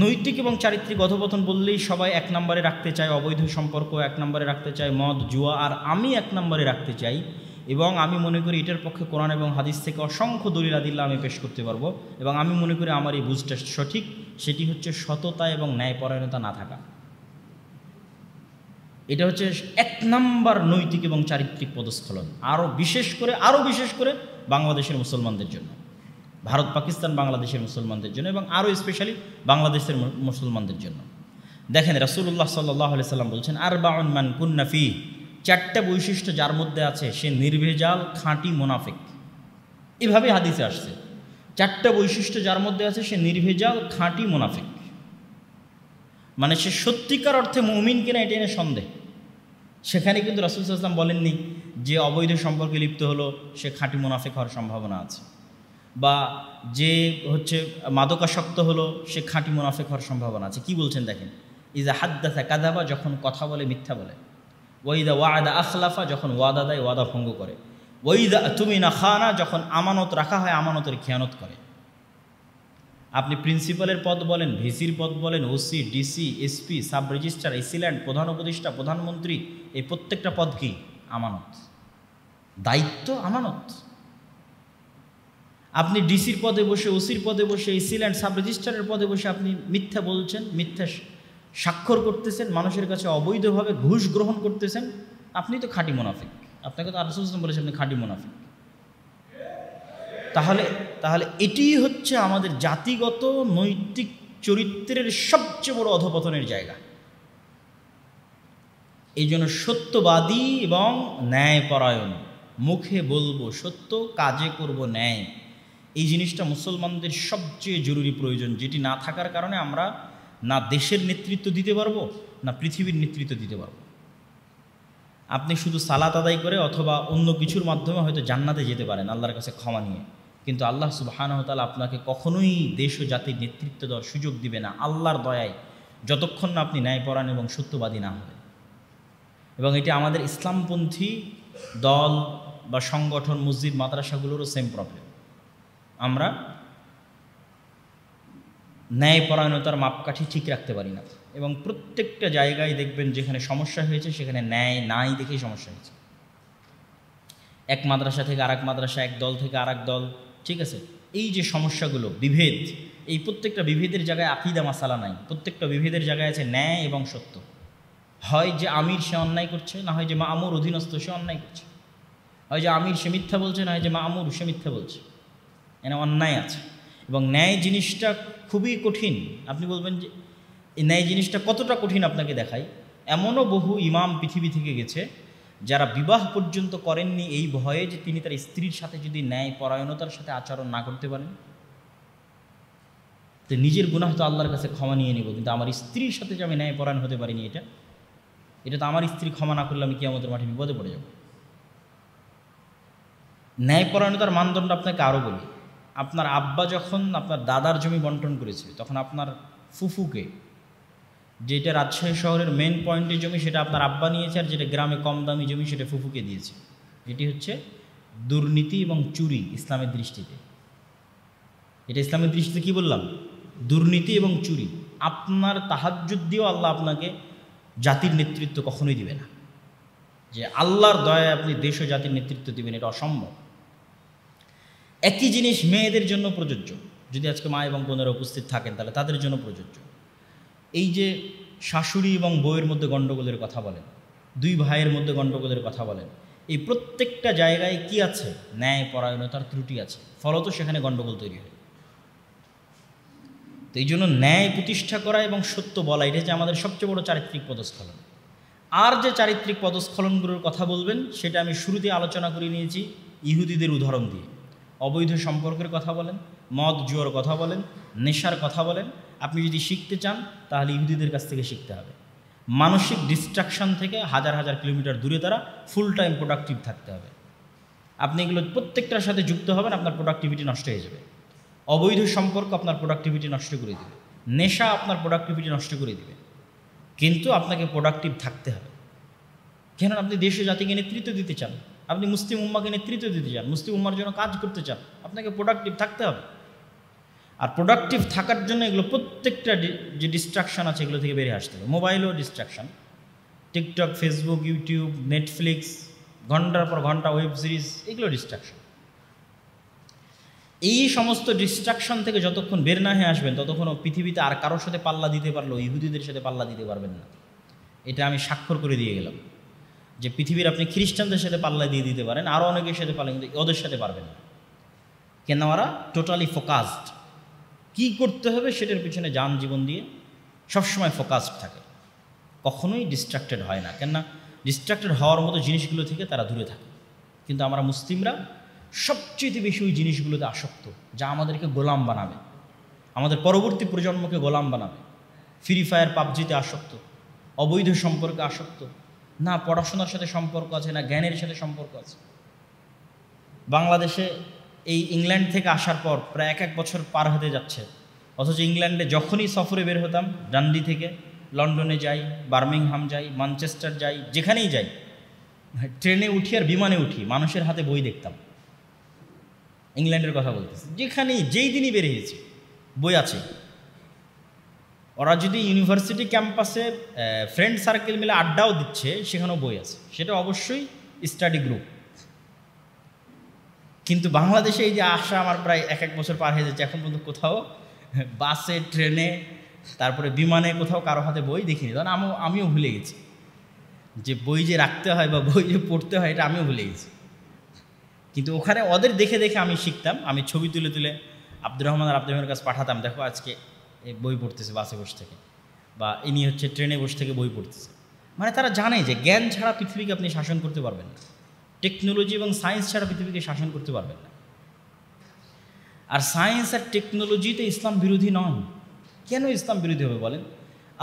নৈতিক এবং চারিত্রিক অধঃপতন বললেই সবাই 1 নম্বরে রাখতে চায় অবৈধ সম্পর্ক, 1 নম্বরে রাখতে চায় মদ জুয়া, আর আমি 1 নম্বরে রাখতে চাই, এবং আমি মনে করি এটার পক্ষে কোরআন এবং হাদিস থেকে অসংখ্য দলিল আদিল্লা আমি পেশ করতে পারবো, এবং আমি মনে করি আমার এই বুঝটা সঠিক। সেটি হচ্ছে সততা এবং ন্যায়পরায়ণতা না থাকা। এটা হচ্ছে 1 নম্বর নৈতিক এবং চারিত্রিক পদস্খলন, আরও বিশেষ করে বাংলাদেশের মুসলমানদের জন্য, ভারত পাকিস্তান বাংলাদেশের মুসলমানদের জন্য, এবং আরও স্পেশালি বাংলাদেশের মুসলমানদের জন্য। দেখেন রাসূলুল্লাহ সাল্লাল্লাহু আলাইহি সাল্লাম বলছেন, আরবাউন মান কুন্না ফি, 4টা বৈশিষ্ট্য যার মধ্যে আছে সে নির্ভেজাল খাঁটি মুনাফিক। এভাবে হাদিসে আসছে, 4টা বৈশিষ্ট্য যার মধ্যে আছে সে নির্ভেজাল খাঁটি মুনাফিক। মানে সে সত্যিকার অর্থে মুমিন কিনা এটা নিয়ে সন্দেহ। সেখানে কিন্তু রাসূল সাল্লাল্লাহু আলাইহি ওয়াসাল্লাম বলেননি যে অবৈধ সম্পর্কে লিপ্ত হলো সে খাঁটি মুনাফিক হওয়ার সম্ভাবনা আছে, বা যে হচ্ছে মাদকাসক্ত হলো সে খাঁটি মুনাফিক হওয়ার সম্ভাবনা আছে। কি বলছেন দেখেন, ইজা হাদ্দাসা কাযাবা, যখন কথা বলে মিথ্যা বলে, ওয়াইদা ওয়াদা আখলাফা, যখন ওয়াদা দেয় ওয়াদা ভঙ্গ করে, ওয়াইদা তুমিনা খানা, যখন আমানত রাখা হয় আমানতের খেয়ানত করে। আপনি প্রিন্সিপালের পদ বলেন, ভিসির পদ বলেন, OC, DC, SP, sub registrar, AC land, প্রধান উপদেষ্টা, প্রধানমন্ত্রী, এই প্রত্যেকটা পদ কি? আমানত, দায়িত্ব, আমানত। আপনি ডিসির পদে বসে, ওসির পদে বসে, এসিল্যান্ড, সাব রেজিস্ট্রারের পদে বসে আপনি মিথ্যা বলছেন, মিথ্যা স্বাক্ষর করতেছেন, মানুষের কাছে অবৈধভাবে ঘুষ গ্রহণ করতেছেন, আপনি তো খাঁটি মুনাফিক। আপনাকে তো রাসূল সাল্লাল্লাহু আলাইহি ওয়াসাল্লাম বলেছেন আপনি খাঁটি মুনাফিক। তাহলে তাহলে এটিই হচ্ছে আমাদের জাতিগত নৈতিক চরিত্রের সবচেয়ে বড় অধপতনের জায়গা। এই জন্য সত্যবাদী এবং ন্যায়পরায়ণ, মুখে বলবো সত্য, কাজে করব ন্যায়, এই জিনিসটা মুসলমানদের সবচেয়ে জরুরি প্রয়োজন, যেটি না থাকার কারণে আমরা না দেশের নেতৃত্ব দিতে পারবো, না পৃথিবীর নেতৃত্ব দিতে পারবো। আপনি শুধু সালাত আদায় করে অথবা অন্য কিছুর মাধ্যমে হয়তো জান্নাতে যেতে পারেন আল্লাহর কাছে ক্ষমা নিয়ে, কিন্তু আল্লাহ সুবহানাহু ওয়া তাআলা আপনাকে কখনোই দেশ ও জাতির নেতৃত্ব দেওয়ার সুযোগ দিবে না আল্লাহর দয়ায়, যতক্ষণ না আপনি ন্যায়পরায়ণ এবং সত্যবাদী না হবেন। এবং এটি আমাদের ইসলামপন্থী দল বা সংগঠন, মসজিদ, মাদ্রাসাগুলোরও সেম প্রবলেম। আমরা ন্যায়পরায়ণতার মাপকাঠি ঠিক রাখতে পারি না, এবং প্রত্যেকটা জায়গায় দেখবেন যেখানে সমস্যা হয়েছে সেখানে ন্যায় নাই দেখেই সমস্যা হয়েছে। এক মাদ্রাসা থেকে আরেক মাদ্রাসা, এক দল থেকে আরেক দল, ঠিক আছে, এই যে সমস্যাগুলো, বিভেদ, এই প্রত্যেকটা বিভেদের জায়গায় আকীদা মাসালা নাই, প্রত্যেকটা বিভেদের জায়গায় আছে ন্যায় এবং সত্য। হয় যে আমির সে অন্যায় করছে, না হয় যে মামুর অধীনস্থ সে অন্যায় করছে, হয় যে আমির সে মিথ্যা বলছে, না হয় যে মামুর সে মিথ্যা বলছে, এখানে অন্যায় আছে। এবং ন্যায় জিনিসটা খুবই কঠিন। আপনি বলবেন যে এই ন্যায় জিনিসটা কতটা কঠিন আপনাকে দেখাই। এমনও বহু ইমাম পৃথিবী থেকে গেছে যারা বিবাহ পর্যন্ত করেননি এই ভয়ে যে তিনি তার স্ত্রীর সাথে যদি ন্যায় পরায়ণতার সাথে আচরণ না করতে পারেন, তো নিজের গুনাহ তো আল্লাহর কাছে ক্ষমা নিয়ে নেব, কিন্তু আমার স্ত্রীর সাথে যে আমি ন্যায় পরায়ণ হতে পারিনি, এটা তো আমার স্ত্রী ক্ষমা না করলে আমি কিয়ামতের মাঠে বিপদে পড়ে যাব। ন্যায়পরায়ণতার মানদণ্ড আপনাকে আরও বলি। আপনার আব্বা যখন আপনার দাদার জমি বন্টন করেছে, তখন আপনার ফুফুকে, যেটা রাজশাহী শহরের মেন পয়েন্টের জমি সেটা আপনার আব্বা নিয়েছে, আর যেটা গ্রামে কম দামি জমি সেটা ফুফুকে দিয়েছে। এটি হচ্ছে দুর্নীতি এবং চুরি ইসলামের দৃষ্টিতে। এটা ইসলামের দৃষ্টিতে কি বললাম? দুর্নীতি এবং চুরি। আপনার তাহাজ্জুদ দিয়েও আল্লাহ আপনাকে জাতির নেতৃত্ব কখনোই দিবে না, যে আল্লাহর দয়ায় আপনি দেশ ও জাতির নেতৃত্ব দিবেন, এটা অসম্ভব। একই জিনিস মেয়েদের জন্য প্রযোজ্য। যদি আজকে মা এবং বোনেরা উপস্থিত থাকেন তাহলে তাদের জন্য প্রযোজ্য। এই যে শাশুড়ি এবং বউয়ের মধ্যে গণ্ডগোলের কথা বলেন, দুই ভাইয়ের মধ্যে গণ্ডগোলের কথা বলেন, এই প্রত্যেকটা জায়গায় কি আছে? ন্যায় পরায়ণতার ত্রুটি আছে, ফলত সেখানে গণ্ডগোল তৈরি হয়। তো এই জন্য ন্যায় প্রতিষ্ঠা করা এবং সত্য বলা, এটা যে আমাদের সবচেয়ে বড় চারিত্রিক পদস্খলন। আর যে চারিত্রিক পদস্খলনগুলোর কথা বলবেন সেটা আমি শুরুতে আলোচনা করে নিয়েছি ইহুদিদের উদাহরণ দিয়ে। অবৈধ সম্পর্কের কথা বলেন, মদ জুয়ার কথা বলেন, নেশার কথা বলেন। আপনি যদি শিখতে চান তাহলে ইহুদিদের কাছ থেকে শিখতে হবে। মানসিক ডিস্ট্রাকশন থেকে হাজার হাজার কিলোমিটার দূরে তারা ফুল টাইম প্রোডাক্টিভ থাকতে হবে। আপনি এগুলো প্রত্যেকটার সাথে যুক্ত হবেন, আপনার প্রোডাক্টিভিটি নষ্ট হয়ে যাবে। অবৈধ সম্পর্ক আপনার প্রোডাক্টিভিটি নষ্ট করে দেবে, নেশা আপনার প্রোডাক্টিভিটি নষ্ট করে দেবে। কিন্তু আপনাকে প্রোডাক্টিভ থাকতে হবে, কেন? আপনি দেশে জাতিকে নেতৃত্ব দিতে চান, আপনি মুসলিম উম্মাকে নেতৃত্ব দিতে চান, মুসলিম উম্মার জন্য কাজ করতে চান, আপনাকে প্রোডাক্টিভ থাকতে হবে। আর প্রোডাক্টিভ থাকার জন্য এগুলো প্রত্যেকটা যে ডিস্ট্রাকশান আছে এগুলো থেকে বেরিয়ে আসতে হবে। মোবাইলও distraction, TikTok, Facebook, YouTube, Netflix, ঘন্টার পর ঘন্টা ওয়েব সিরিজ, এগুলো ডিস্ট্রাকশন। এই সমস্ত ডিস্ট্রাকশন থেকে যতক্ষণ বের না হয়ে আসবেন ততক্ষণ পৃথিবীতে আর কারোর সাথে পাল্লা দিতে পারলেও ইহুদিদের সাথে পাল্লা দিতে পারবেন না। এটা আমি স্বাক্ষর করে দিয়ে গেলাম যে পৃথিবীর আপনি খ্রিস্টানদের সাথে পাল্লা দিয়ে দিতে পারেন, আরও অনেকের সাথে পাল্লা, কিন্তু ওদের সাথে পারবেন না। কেন? ওরা টোটালি ফোকাসড, কী করতে হবে সেটার পিছনে যান জীবন দিয়ে সবসময় ফোকাসড থাকে, কখনোই ডিস্ট্রাক্টেড হয় না। কেননা ডিস্ট্রাক্টেড হওয়ার মতো জিনিসগুলো থেকে তারা দূরে থাকে। কিন্তু আমরা মুসলিমরা সবচেয়ে বেশি ওই জিনিসগুলোতে আসক্ত যা আমাদেরকে গোলাম বানাবে, আমাদের পরবর্তী প্রজন্মকে গোলাম বানাবে। ফ্রি ফায়ার, পাবজিতে আসক্ত, অবৈধ সম্পর্কে আসক্ত, না পড়াশোনার সাথে সম্পর্ক আছে, না জ্ঞানের সাথে সম্পর্ক আছে। বাংলাদেশে এই ইংল্যান্ড থেকে আসার পর প্রায় এক বছর পার হতে যাচ্ছে, অথচ ইংল্যান্ডে যখনই সফরে বের হতাম, ডান্ডি থেকে লন্ডনে যাই, বার্মিংহাম যাই, ম্যানচেস্টার যাই, যেখানেই যাই, ট্রেনে উঠি আর বিমানে উঠি, মানুষের হাতে বই দেখতাম। ইংল্যান্ডের কথা বলতেছি, যেখানেই যেই দিনই বেরিয়েছি বই আছে। ওরা যদি ইউনিভার্সিটি ক্যাম্পাসে ফ্রেন্ড সার্কেল মিলে আড্ডাও দিচ্ছে, সেখানেও বই আছে, সেটা অবশ্যই স্টাডি গ্রুপ। কিন্তু বাংলাদেশে এই যে আসা আমার প্রায় এক বছর পার হয়ে যাচ্ছে, এখন পর্যন্ত কোথাও বাসে, ট্রেনে, তারপরে বিমানে কোথাও কারো হাতে বই দেখিনি। তখন আমিও ভুলে গেছি যে বই যে রাখতে হয় বা বই যে পড়তে হয়, এটা আমিও ভুলে গেছি। কিন্তু ওখানে ওদের দেখে দেখে আমি শিখতাম, আমি ছবি তুলে তুলে আব্দুর রহমান আর আব্দুর রহমানের কাছে পাঠাতাম, দেখো আজকে বই পড়তেছে বাসে বসে থেকে, বা ইনি হচ্ছে ট্রেনে বসে থেকে বই পড়তেছে। মানে তারা জানে যে জ্ঞান ছাড়া পৃথিবীকে আপনি শাসন করতে পারবেন না, টেকনোলজি এবং সায়েন্স ছাড়া পৃথিবীকে শাসন করতে পারবেন না। আর সায়েন্স আর টেকনোলজিতে ইসলাম বিরোধী নন। কেন ইসলাম বিরোধী হবে বলেন?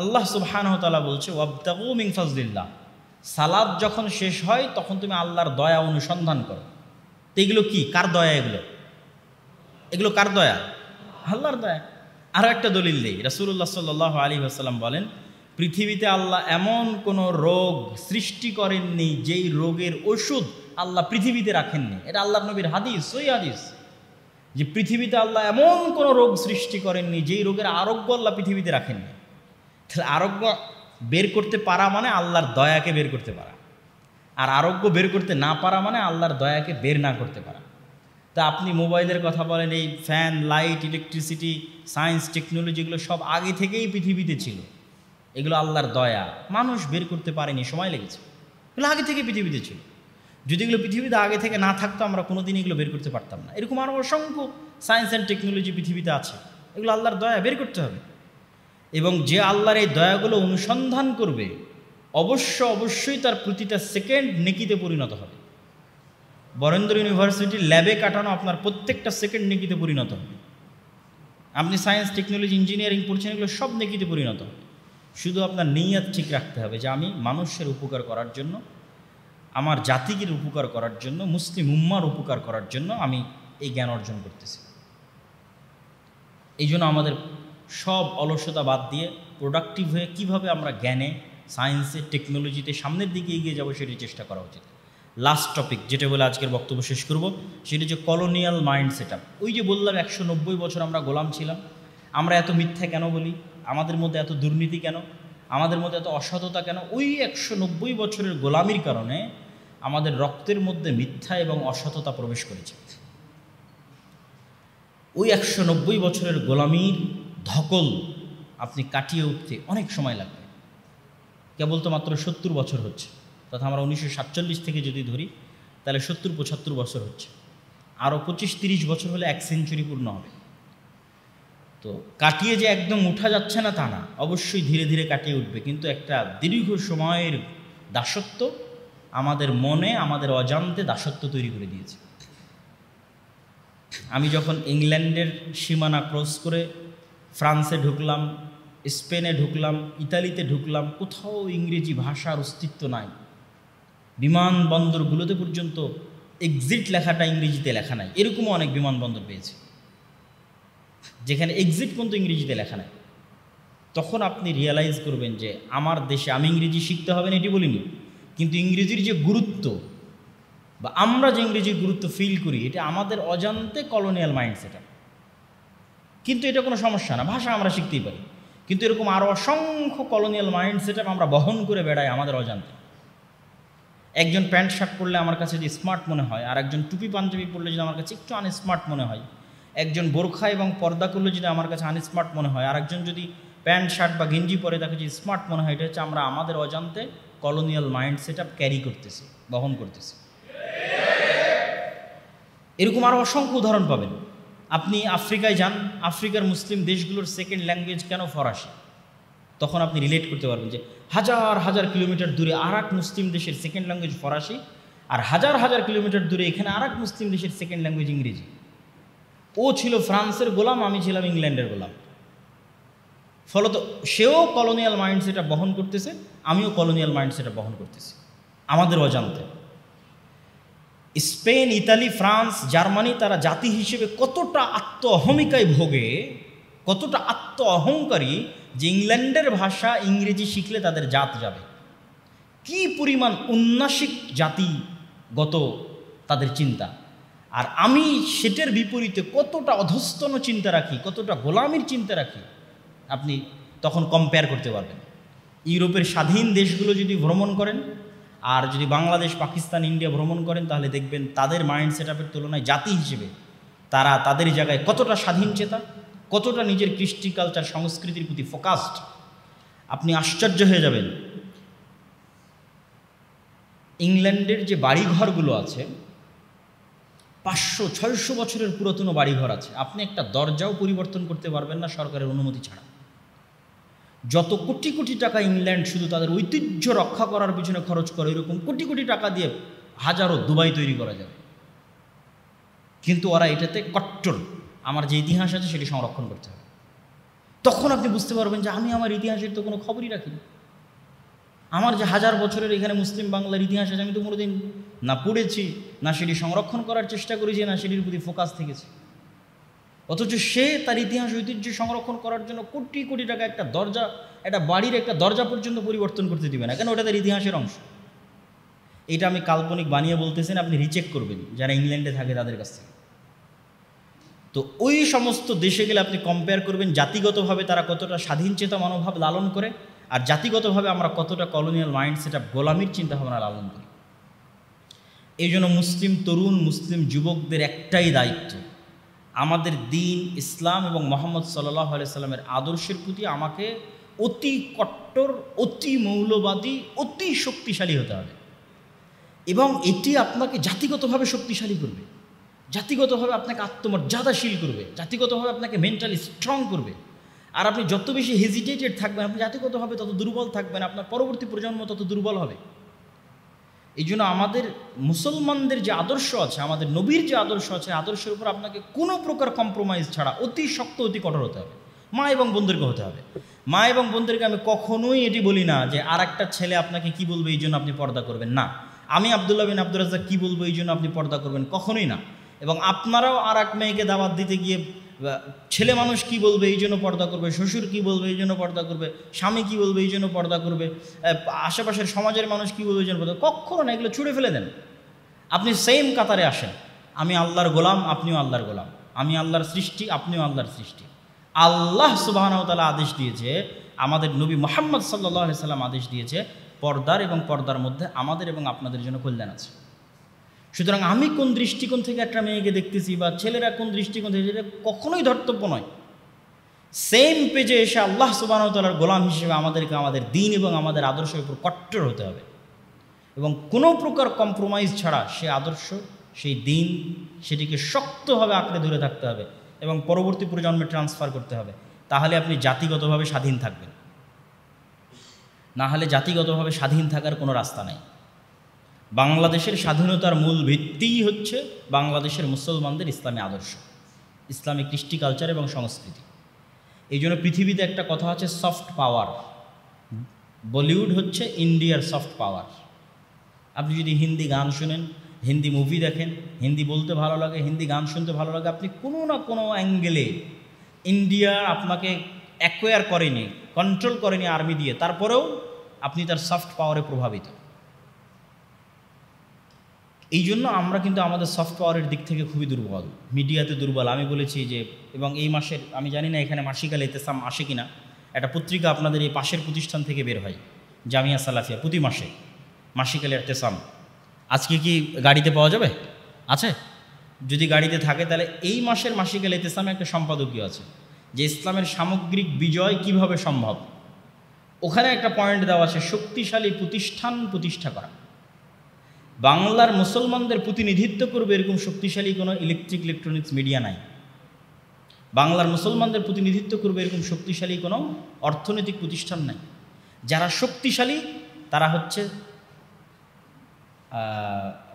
আল্লাহ সুবহানাহু ওয়া তাআলা বলছে ওয়াবতাগু মিন ফাজলিল্লাহ, সালাত যখন শেষ হয় তখন তুমি আল্লাহর দয়া অনুসন্ধান করো। তো এগুলো কি, কার দয়া? এগুলো কার দয়া? আল্লাহর দয়া। আরও একটা দলিল দেই, রাসূলুল্লাহ সাল্লাল্লাহু আলাইহি ওয়াসাল্লাম বলেন পৃথিবীতে আল্লাহ এমন কোনো রোগ সৃষ্টি করেননি যেই রোগের ওষুধ আল্লাহ পৃথিবীতে রাখেননি। এটা আল্লাহর নবীর হাদিস, সহিহ হাদিস, যে পৃথিবীতে আল্লাহ এমন কোনো রোগ সৃষ্টি করেননি যেই রোগের আরোগ্য আল্লাহ পৃথিবীতে রাখেননি। তাহলে আরোগ্য বের করতে পারা মানে আল্লাহর দয়াকে বের করতে পারা, আর আরোগ্য বের করতে না পারা মানে আল্লাহর দয়াকে বের না করতে পারা। তা আপনি মোবাইলের কথা বলেন, এই fan, light, electricity, science, technology, এগুলো সব আগে থেকেই পৃথিবীতে ছিল। এগুলো আল্লাহর দয়া, মানুষ বের করতে পারেনি, সময় লেগেছে। এগুলো আগে থেকে পৃথিবীতে ছিল। যদি এগুলো পৃথিবীতে আগে থেকে না থাকতো আমরা কোনোদিন এগুলো বের করতে পারতাম না। এরকম আরও অসংখ্য সায়েন্স অ্যান্ড টেকনোলজি পৃথিবীতে আছে, এগুলো আল্লাহর দয়া, বের করতে হবে। এবং যে আল্লাহর এই দয়াগুলো অনুসন্ধান করবে অবশ্যই তার প্রতিটা সেকেন্ড নেকিতে পরিণত হবে। বরেন্দ্র ইউনিভার্সিটির ল্যাবে কাটানো আপনার প্রত্যেকটা সেকেন্ড নেকিতে পরিণত হবে। আপনি সায়েন্স, টেকনোলজি, ইঞ্জিনিয়ারিং পড়ছেন, এগুলো সব নেকিতে পরিণত হবে। শুধু আপনার নিয়ত ঠিক রাখতে হবে যে আমি মানুষের উপকার করার জন্য, আমার জাতিকে উপকার করার জন্য, মুসলিম উম্মার উপকার করার জন্য আমি এই জ্ঞান অর্জন করতেছি। এই জন্য আমাদের সব অলসতা বাদ দিয়ে প্রোডাক্টিভ হয়ে কীভাবে আমরা জ্ঞানে, সায়েন্সে, টেকনোলজিতে সামনের দিকে এগিয়ে যাবো সেটি চেষ্টা করা উচিত। লাস্ট টপিক যেটা বলে আজকের বক্তব্য শেষ করব, সেটি হচ্ছে কলোনিয়াল মাইন্ড সেটআপ। ওই যে বললাম 190 বছর আমরা গোলাম ছিলাম। আমরা এত মিথ্যা কেন বলি? আমাদের মধ্যে এত দুর্নীতি কেন? আমাদের মধ্যে এত অসততা কেন? ওই 190 বছরের গোলামির কারণে আমাদের রক্তের মধ্যে মিথ্যা এবং অসততা প্রবেশ করেছে। ওই 190 বছরের গোলামির ধকল আপনি কাটিয়ে উঠতে অনেক সময় লাগবে। কেবল তো মাত্র 70 বছর হচ্ছে, তথা আমরা 1947 থেকে যদি ধরি তাহলে 70-75 বছর হচ্ছে। আরও 25-30 বছর হলে 1 সেঞ্চুরি পূর্ণ হবে। তো কাটিয়ে যে একদম উঠা যাচ্ছে না তা না, অবশ্যই ধীরে ধীরে কাটিয়ে উঠবে। কিন্তু একটা দীর্ঘ সময়ের দাসত্ব আমাদের মনে, আমাদের অজান্তে দাসত্ব তৈরি করে দিয়েছে। আমি যখন ইংল্যান্ডের সীমানা ক্রস করে ফ্রান্সে ঢুকলাম, স্পেনে ঢুকলাম, ইতালিতে ঢুকলাম, কোথাও ইংরেজি ভাষার অস্তিত্ব নাই। বিমানবন্দরগুলোতে পর্যন্ত এক্সিট লেখাটা ইংরেজিতে লেখা নাই। এরকমও অনেক বিমানবন্দর পেয়েছে যেখানে এক্সিট পর্যন্ত ইংরেজিতে লেখা নাই। তখন আপনি রিয়েলাইজ করবেন যে আমার দেশে আমি ইংরেজি শিখতে হবে না এটি বলিনি, কিন্তু ইংরেজির যে গুরুত্ব বা আমরা যে ইংরেজির গুরুত্ব ফিল করি, এটা আমাদের অজান্তে কলোনিয়াল মাইন্ড সেটআপ। কিন্তু এটা কোনো সমস্যা না, ভাষা আমরা শিখতেই পারি। কিন্তু এরকম আরও অসংখ্য কলোনিয়াল মাইন্ড সেটআপ আমরা বহন করে বেড়াই আমাদের অজান্তে। একজন প্যান্ট শার্ট পরলে আমার কাছে যে স্মার্ট মনে হয়, আর একজন টুপি পাঞ্জাবি পরলে যদি আমার কাছে একটু আনস্মার্ট মনে হয়, একজন বোরখা এবং পর্দা করলে যদি আমার কাছে আনস্মার্ট মনে হয়, আর একজন যদি প্যান্ট শার্ট বা গেঞ্জি পরে তাকে যদি স্মার্ট মনে হয়, এটা হচ্ছে আমরা আমাদের অজান্তে কলোনিয়াল মাইন্ড সেটআপ ক্যারি করতেছি, বহন করতেছি। এরকম আরও অসংখ্য উদাহরণ পাবেন। আপনি আফ্রিকায় যান, আফ্রিকার মুসলিম দেশগুলোর সেকেন্ড ল্যাঙ্গুয়েজ কেন ফরাসি? তখন আপনি রিলেট করতে পারবেন যে হাজার হাজার কিলোমিটার দূরে আর এক মুসলিম দেশের সেকেন্ড ল্যাঙ্গুয়েজ ফরাসি, আর হাজার হাজার কিলোমিটার দূরে এখানে আর এক মুসলিম দেশের সেকেন্ড ল্যাঙ্গুয়েজ ইংরেজি। ও ছিল ফ্রান্সের গোলাম, আমি ছিলাম ইংল্যান্ডের গোলাম। ফলত সেও কলোনিয়াল মাইন্ড সেটআপ বহন করতেছে, আমিও কলোনিয়াল মাইন্ড সেটআপ বহন করতেছি আমাদের অজান্তে। স্পেন, ইতালি, ফ্রান্স, জার্মানি তারা জাতি হিসেবে কতটা আত্ম অহমিকায় ভোগে, কতটা আত্ম অহংকারী যে ইংল্যান্ডের ভাষা ইংরেজি শিখলে তাদের জাত যাবে। কি পরিমাণ উন্নাসিক জাতিগত তাদের চিন্তা। আর আমি সেটার বিপরীতে কতটা অধস্তন চিন্তা রাখি, কতটা গোলামির চিন্তা রাখি, আপনি তখন কম্পেয়ার করতে পারবেন। ইউরোপের স্বাধীন দেশগুলো যদি ভ্রমণ করেন আর যদি বাংলাদেশ, পাকিস্তান, ইন্ডিয়া ভ্রমণ করেন, তাহলে দেখবেন তাদের মাইন্ড সেটআপের তুলনায় জাতি হিসেবে তারা তাদের জায়গায় কতটা স্বাধীন চেতা, কতটা নিজের কৃষ্টি, কালচার, সংস্কৃতির প্রতি ফোকাসড। আপনি আশ্চর্য হয়ে যাবেন। ইংল্যান্ডের যে বাড়িঘরগুলো আছে, 500-600 বছরের পুরাতন বাড়িঘর আছে, আপনি একটা দরজাও পরিবর্তন করতে পারবেন না সরকারের অনুমতি ছাড়া। যত কোটি কোটি টাকা ইংল্যান্ড শুধু তাদের ঐতিহ্য রক্ষা করার পিছনে খরচ করে, এরকম কোটি কোটি টাকা দিয়ে হাজারো দুবাই তৈরি করা যাবে, কিন্তু ওরা এটাতে কট্টর। আমার যে ইতিহাস আছে সেটি সংরক্ষণ করতে হবে। তখন আপনি বুঝতে পারবেন যে আমি আমার ইতিহাসের তো কোনো খবরই রাখিনি। আমার যে 1000 বছরের এখানে মুসলিম বাংলার ইতিহাস আছে, আমি তো কোনোদিন না পড়েছি, না সেটি সংরক্ষণ করার চেষ্টা করেছি, না সেটির প্রতি ফোকাস থেকেছি। অথচ সে তার ইতিহাস ঐতিহ্য সংরক্ষণ করার জন্য কোটি কোটি টাকা একটা দরজা, একটা বাড়ির একটা দরজা পর্যন্ত পরিবর্তন করতে দিবে না, কেন? ওটা তার ইতিহাসের অংশ। এটা আমি কাল্পনিক বানিয়ে বলতেছেন, আপনি রিচেক করবেন যারা ইংল্যান্ডে থাকে তাদের কাছ থেকে। তো ওই সমস্ত দেশে গেলে আপনি কম্পেয়ার করবেন জাতিগতভাবে তারা কতটা স্বাধীনচেতা মনোভাব লালন করে, আর জাতিগতভাবে আমরা কতটা কলোনিয়াল মাইন্ড সেট আপ, গোলামির চিন্তাভাবনা লালন করি। এই জন্য মুসলিম তরুণ, মুসলিম যুবকদের একটাই দায়িত্ব, আমাদের দিন ইসলাম এবং মোহাম্মদ সাল্লাল্লাহু আলাইহি সাল্লামের আদর্শের প্রতি আমাকে অতি কট্টর, অতি মৌলবাদী, অতি শক্তিশালী হতে হবে। এবং এটি আপনাকে জাতিগতভাবে শক্তিশালী করবে, জাতিগতভাবে আপনাকে আত্মমর্যাদাশীল করবে, জাতিগতভাবে আপনাকে মেন্টালি স্ট্রং করবে। আর আপনি যত বেশি হেজিটেটেড থাকবেন, আপনি জাতিগতভাবে তত দুর্বল থাকবেন, আপনার পরবর্তী প্রজন্ম তত দুর্বল হবে। এই জন্য আমাদের মুসলমানদের যে আদর্শ আছে, আমাদের নবীর যে আদর্শ আছে, আদর্শের উপর আপনাকে কোনো প্রকার কম্প্রোমাইজ ছাড়া অতি শক্ত, অতি কঠোর হতে হবে। মা এবং বোনদেরকে হতে হবে। মা এবং বোনদেরকে আমি কখনোই এটি বলি না যে আর একটা ছেলে আপনাকে কি বলবে এই জন্য আপনি পর্দা করবেন, না। আমি আব্দুল্লাহ বিন আব্দুর রাজ্জাক কি বলবো এই জন্য আপনি পর্দা করবেন, কখনোই না। এবং আপনারাও আর এক মেয়েকে দাওয়াত দিতে গিয়ে ছেলে মানুষ কি বলবে এই জন্য পর্দা করবে, শ্বশুর কি বলবে এই জন্য পর্দা করবে, স্বামী কি বলবে এই জন্য পর্দা করবে, আশেপাশের সমাজের মানুষ কি বলবে এই জন্য পর্দা, কখনো না। এগুলো ছুড়ে ফেলে দেন। আপনি সেম কাতারে আসেন। আমি আল্লাহর গোলাম, আপনিও আল্লাহর গোলাম। আমি আল্লাহর সৃষ্টি, আপনিও আল্লাহর সৃষ্টি। আল্লাহ সুবহানাহু ওয়া তাআলা আদেশ দিয়েছে, আমাদের নবী মুহাম্মদ সাল্লাল্লাহু আলাইহি সাল্লাম আদেশ দিয়েছে, পর্দার এবং পর্দার মধ্যে আমাদের এবং আপনাদের জন্য কল্যাণ আছে। সুতরাং আমি কোন দৃষ্টিকোণ থেকে একটা মেয়েকে দেখতেছি বা ছেলেরা কোন দৃষ্টিকোণ থেকে, এটা কখনোই ধর্তব্য নয়। সেম পেজে এসে আল্লাহ সুবহানাহু ওয়া তাআলার গোলাম হিসেবে আমাদেরকে আমাদের দিন এবং আমাদের আদর্শের উপর কট্টর হতে হবে এবং কোনো প্রকার কম্প্রোমাইজ ছাড়া সে আদর্শ, সেই দিন, সেটিকে শক্তভাবে আঁকড়ে ধরে থাকতে হবে এবং পরবর্তী প্রজন্মে ট্রান্সফার করতে হবে। তাহলে আপনি জাতিগতভাবে স্বাধীন থাকবেন, না হলে জাতিগতভাবে স্বাধীন থাকার কোনো রাস্তা নাই। বাংলাদেশের স্বাধীনতার মূল ভিত্তিই হচ্ছে বাংলাদেশের মুসলমানদের ইসলামী আদর্শ, ইসলামিক কৃষ্টি, কালচার এবং সংস্কৃতি। এই জন্য পৃথিবীতে একটা কথা আছে, সফট পাওয়ার। বলিউড হচ্ছে ইন্ডিয়ার সফট পাওয়ার। আপনি যদি হিন্দি গান শুনেন, হিন্দি মুভি দেখেন, হিন্দি বলতে ভালো লাগে, হিন্দি গান শুনতে ভালো লাগে, আপনি কোনো না কোনো অ্যাঙ্গেলে ইন্ডিয়া আপনাকে অ্যাকোয়ার করেনি, কন্ট্রোল করেনি আর্মি দিয়ে, তারপরেও আপনি তার সফট পাওয়ারে প্রভাবিত। এই জন্য আমরা কিন্তু আমাদের সফট পাওয়ারের দিক থেকে খুবই দুর্বল, মিডিয়াতে দুর্বল। আমি বলেছি যে, এবং এই মাসের, আমি জানি না এখানে মাসিকাল ইতেসাম আসে কিনা, একটা পত্রিকা আপনাদের এই পাশের প্রতিষ্ঠান থেকে বের হয়, জামিয়া সালাফিয়া, প্রতি মাসে মাসিকাল ইতেসাম। আজকে কি গাড়িতে পাওয়া যাবে? আছে? যদি গাড়িতে থাকে তাহলে এই মাসের মাসিকাল ইতেসামে একটা সম্পাদকীয় আছে যে ইসলামের সামগ্রিক বিজয় কিভাবে সম্ভব। ওখানে একটা পয়েন্ট দেওয়া আছে, শক্তিশালী প্রতিষ্ঠান প্রতিষ্ঠা করা। বাংলার মুসলমানদের প্রতিনিধিত্ব করবে এরকম শক্তিশালী কোনো ইলেকট্রনিক্স মিডিয়া নাই। বাংলার মুসলমানদের প্রতিনিধিত্ব করবে এরকম শক্তিশালী কোনো অর্থনৈতিক প্রতিষ্ঠান নাই। যারা শক্তিশালী তারা হচ্ছে,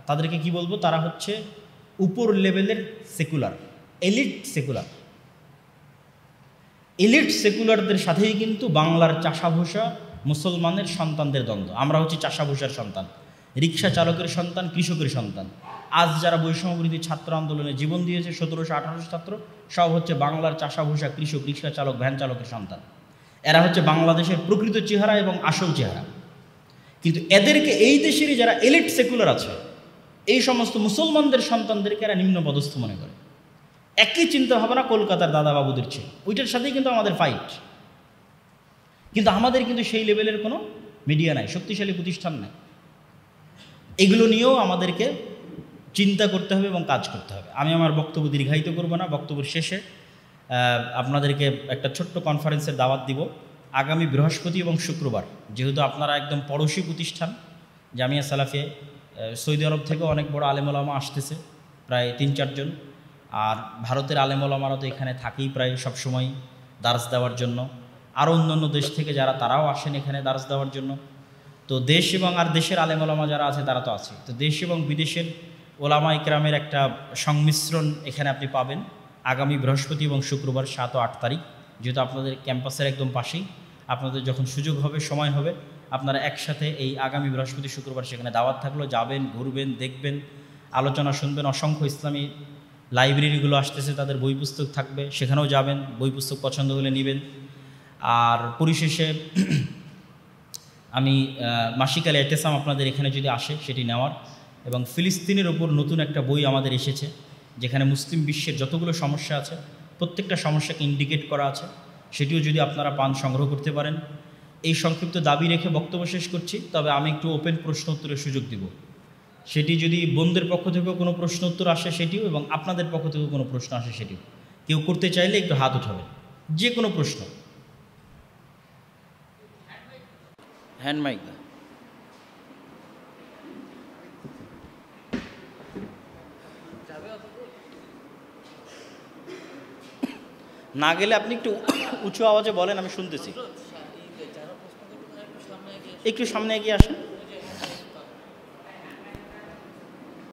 তাদেরকে কি বলবো, তারা হচ্ছে উপর লেভেলের সেকুলার, এলিট সেকুলার। এলিট সেকুলারদের সাথেই কিন্তু বাংলার চাষাভূষা মুসলমানের সন্তানদের দ্বন্দ্ব। আমরা হচ্ছে চাষাভূষার সন্তান, রিক্সা চালকের সন্তান, কৃষকের সন্তান। আজ যারা বৈষম্যবিরোধী ছাত্র আন্দোলনে জীবন দিয়েছে, 1700-1800 ছাত্র, সব হচ্ছে বাংলার চাষাভূষা, কৃষক, রিক্সা চালক, ভ্যান চালকের সন্তান। এরা হচ্ছে বাংলাদেশের প্রকৃত চেহারা এবং আসল চেহারা। কিন্তু এদেরকে, এই দেশেরই যারা এলিট সেকুলার আছে, এই সমস্ত মুসলমানদের সন্তানদেরকে এরা নিম্ন পদস্থ মনে করে। একই চিন্তা ভাবনা কলকাতার দাদা বাবুদের ছিল, ওইটার সাথেই কিন্তু আমাদের ফাইট। কিন্তু আমাদের কিন্তু সেই লেভেলের কোনো মিডিয়া নাই, শক্তিশালী প্রতিষ্ঠান নাই। এগুলো নিয়েও আমাদেরকে চিন্তা করতে হবে এবং কাজ করতে হবে। আমি আমার বক্তব্য দীর্ঘায়িত করব না। বক্তব্যের শেষে আপনাদেরকে একটা ছোট্ট কনফারেন্সের দাওয়াত দিব আগামী বৃহস্পতি এবং শুক্রবার। যেহেতু আপনারা একদম পড়োশী প্রতিষ্ঠান জামিয়া সালাফিয়া, সৌদি আরব থেকেও অনেক বড় আলেম ওলামা আসতেছে, প্রায় 3-4 জন। আর ভারতের আলেম ওলামারা তো এখানে থাকেই প্রায় সবসময় দার্স দেওয়ার জন্য। আরও অন্যান্য দেশ থেকে যারা, তারাও আসেন এখানে দার্স দেওয়ার জন্য। তো দেশ এবং আর দেশের আলেম ওলামা যারা আছে তারা তো আছে, তো দেশ এবং বিদেশের ওলামা ইকরামের একটা সংমিশ্রণ এখানে আপনি পাবেন আগামী বৃহস্পতি এবং শুক্রবার 7 ও 8 তারিখ। যেহেতু আপনাদের ক্যাম্পাসের একদম পাশেই, আপনাদের যখন সুযোগ হবে, সময় হবে, আপনারা একসাথে এই আগামী বৃহস্পতি শুক্রবার সেখানে দাওয়াত থাকলো, যাবেন, ঘুরবেন, দেখবেন, আলোচনা শুনবেন। অসংখ্য ইসলামী লাইব্রেরিগুলো আসতেছে, তাদের বই পুস্তক থাকবে, সেখানেও যাবেন, বই পুস্তক পছন্দ হলে নেবেন। আর পরিশেষে আমি মাসিক আল ইতিসাম আপনাদের এখানে যদি আসে সেটি নেওয়ার, এবং ফিলিস্তিনের ওপর নতুন একটা বই আমাদের এসেছে, যেখানে মুসলিম বিশ্বের যতগুলো সমস্যা আছে প্রত্যেকটা সমস্যাকে ইন্ডিকেট করা আছে, সেটিও যদি আপনারা পান, সংগ্রহ করতে পারেন। এই সংক্ষিপ্ত দাবি রেখে বক্তব্য শেষ করছি, তবে আমি একটু ওপেন প্রশ্ন উত্তরের সুযোগ দিব। সেটি যদি বোনদের পক্ষ থেকেও কোনো প্রশ্ন উত্তর আসে সেটিও, এবং আপনাদের পক্ষ থেকেও কোনো প্রশ্ন আসে সেটিও। কেউ করতে চাইলে একটু হাত উঠাবেন, যে কোনো প্রশ্ন। হ্যান্ড মাইক না গেলে আপনি একটু উঁচু আওয়াজে বলেন, আমি শুনতেছি। একটু সামনে এগিয়ে আসেন।